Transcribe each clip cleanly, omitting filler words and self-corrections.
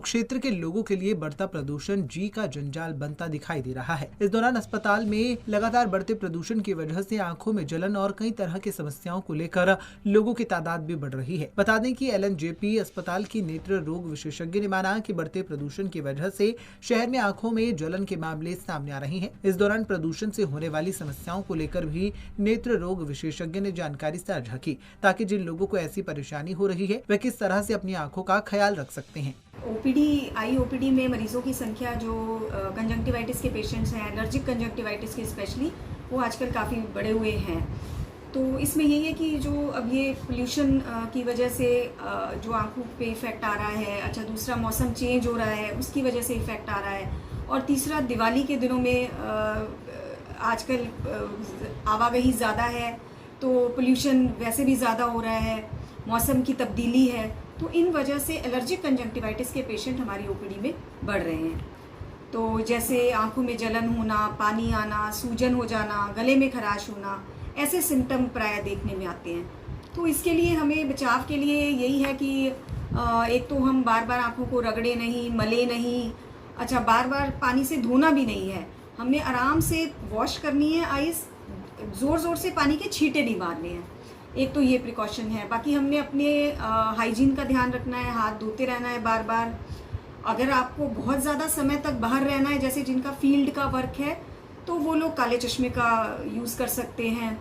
कुरुक्षेत्र के लोगों के लिए बढ़ता प्रदूषण जी का जंजाल बनता दिखाई दे रहा है। इस दौरान अस्पताल में लगातार बढ़ते प्रदूषण की वजह से आंखों में जलन और कई तरह की समस्याओं को लेकर लोगों की तादाद भी बढ़ रही है। बता दें कि LNJP अस्पताल की नेत्र रोग विशेषज्ञ ने माना कि बढ़ते प्रदूषण की वजह से शहर में आंखों में जलन के मामले सामने आ रहे हैं। इस दौरान प्रदूषण से होने वाली समस्याओं को लेकर भी नेत्र रोग विशेषज्ञ ने जानकारी साझा की, ताकि जिन लोगों को ऐसी परेशानी हो रही है वे किस तरह से अपनी आंखों का ख्याल रख सकते हैं। आई ओपीडी में मरीजों की संख्या जो कंजंक्टिवाइटिस के पेशेंट्स हैं, एलर्जिक कंजंक्टिवाइटिस के स्पेशली, वो आजकल काफ़ी बढ़े हुए हैं। तो इसमें यही है कि जो अब ये पोल्यूशन की वजह से जो आंखों पे इफ़ेक्ट आ रहा है, अच्छा दूसरा मौसम चेंज हो रहा है उसकी वजह से इफ़ेक्ट आ रहा है, और तीसरा दिवाली के दिनों में आजकल आवागही ज़्यादा है तो पोल्यूशन वैसे भी ज़्यादा हो रहा है, मौसम की तब्दीली है, तो इन वजह से एलर्जिक कंजंक्टिवाइटिस के पेशेंट हमारी ओपीडी में बढ़ रहे हैं। तो जैसे आंखों में जलन होना, पानी आना, सूजन हो जाना, गले में खराश होना, ऐसे सिम्टम प्राय देखने में आते हैं। तो इसके लिए हमें बचाव के लिए यही है कि एक तो हम बार बार आंखों को रगड़े नहीं, मले नहीं, अच्छा बार बार पानी से धोना भी नहीं है, हमने आराम से वॉश करनी है आइस, ज़ोर ज़ोर से पानी के छींटे नहीं मारने हैं। एक तो ये प्रिकॉशन है। बाकी हमने अपने हाइजीन का ध्यान रखना है, हाथ धोते रहना है बार बार। अगर आपको बहुत ज़्यादा समय तक बाहर रहना है, जैसे जिनका फील्ड का वर्क है, तो वो लोग काले चश्मे का यूज़ कर सकते हैं।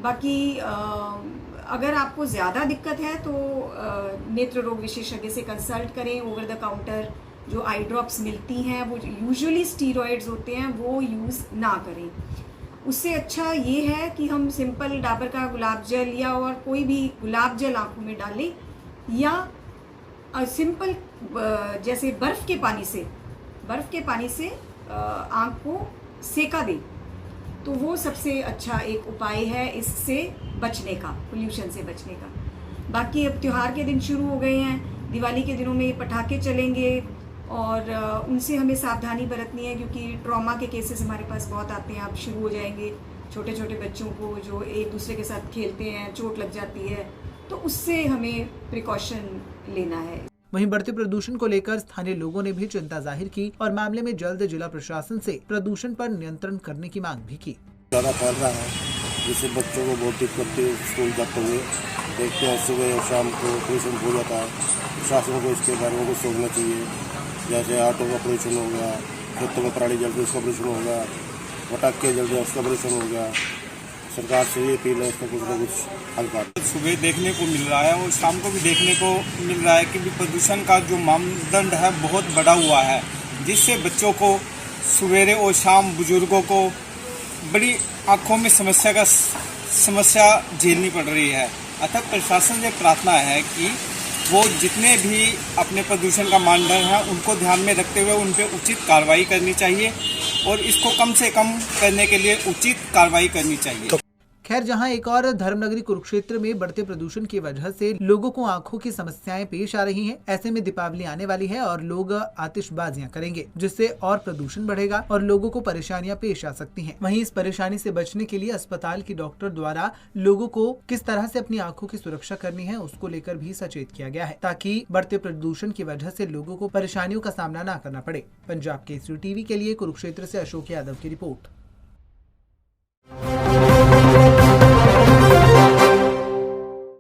बाकी अगर आपको ज़्यादा दिक्कत है तो नेत्र रोग विशेषज्ञ से कंसल्ट करें। ओवर द काउंटर जो आई ड्रॉप्स मिलती हैं वो यूजुअली स्टीरॉयड्स होते हैं, वो यूज़ ना करें। उससे अच्छा ये है कि हम सिंपल डाबर का गुलाब जल या और कोई भी गुलाब जल आँखों में डालें, या सिंपल जैसे बर्फ़ के पानी से आँख को सेका दें, तो वो सबसे अच्छा एक उपाय है इससे बचने का, पोल्यूशन से बचने का। बाकी अब त्यौहार के दिन शुरू हो गए हैं, दिवाली के दिनों में पटाखे चलेंगे और उनसे हमें सावधानी बरतनी है, क्योंकि ट्रॉमा के केसेस हमारे पास बहुत आते हैं। अब शुरू हो जाएंगे छोटे छोटे बच्चों को जो एक दूसरे के साथ खेलते हैं, चोट लग जाती है, तो उससे हमें प्रिकॉशन लेना है। वहीं बढ़ते प्रदूषण को लेकर स्थानीय लोगों ने भी चिंता जाहिर की और मामले में जल्द जिला प्रशासन से प्रदूषण पर नियंत्रण करने की मांग भी की। ज़्यादा फैल रहा है, जिससे बच्चों को बहुत दिक्कत थी स्कूल जाते हुए। देखते हैं सुबह और शाम को पोल्यूशन हो जाता है। प्रशासन को इसके बारे में कुछ सोचना चाहिए। जैसे ऑटो का पोल्यूशन हो गया, खेतों में पराली जलती उसका पोल्यूशन हो गया, पटाखे जलते उसका पोल्यूशन हो गया। सरकार से ये अपील है, इसका कुछ न कुछ हल कर। सुबह देखने को मिल रहा है और शाम को भी देखने को मिल रहा है कि प्रदूषण का जो मानदंड है बहुत बढ़ा हुआ है, जिससे बच्चों को सवेरे और शाम, बुजुर्गों को बड़ी आँखों में समस्या झेलनी पड़ रही है। अतः प्रशासन से प्रार्थना है कि वो जितने भी अपने प्रदूषण का मानदंड है उनको ध्यान में रखते हुए उन पर उचित कार्रवाई करनी चाहिए और इसको कम से कम करने के लिए उचित कार्रवाई करनी चाहिए। खैर, जहां एक और धर्मनगरी कुरुक्षेत्र में बढ़ते प्रदूषण की वजह से लोगों को आंखों की समस्याएं पेश आ रही हैं। ऐसे में दीपावली आने वाली है और लोग आतिशबाजियां करेंगे, जिससे और प्रदूषण बढ़ेगा और लोगों को परेशानियां पेश आ सकती हैं। वहीं इस परेशानी से बचने के लिए अस्पताल की डॉक्टर द्वारा लोगों को किस तरह से अपनी आंखों की सुरक्षा करनी है उसको लेकर भी सचेत किया गया है, ताकि बढ़ते प्रदूषण की वजह से लोगों को परेशानियों का सामना न करना पड़े। पंजाब केसरी टीवी के लिए कुरुक्षेत्र से अशोक यादव की रिपोर्ट।